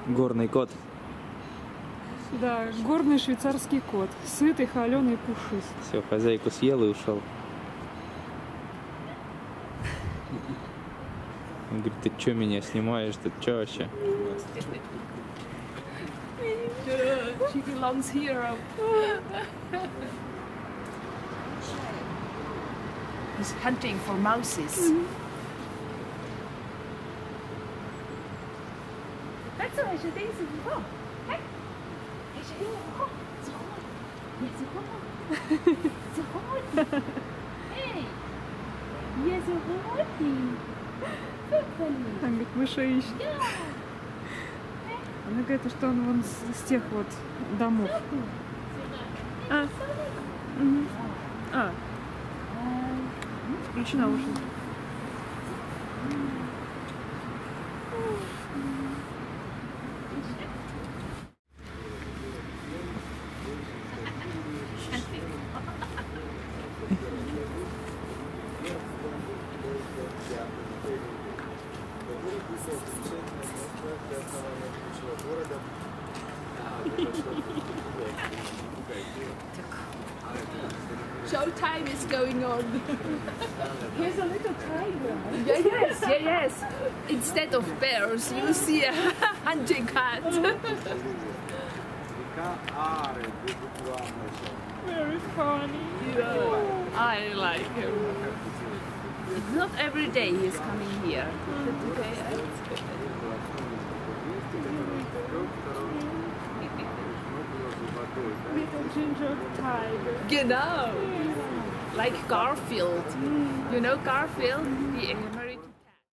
Горный кот. Да, горный швейцарский кот. Сытый, холеный, пушист. Все, хозяйку съел и ушел. Он говорит, ты что меня снимаешь? Ты что вообще? She belongs here. He's hunting for mouses. Там говорит, мышей ищет. Она говорит, что он вон с тех вот домов. Включена уже. Showtime is going on. Here's a little tiger. Yes. Instead of bears, you see a hunting cat. Very funny. Yeah, I like him. It's not every day he's coming here. Little ginger tiger. Genau. Like Garfield. You know Garfield? The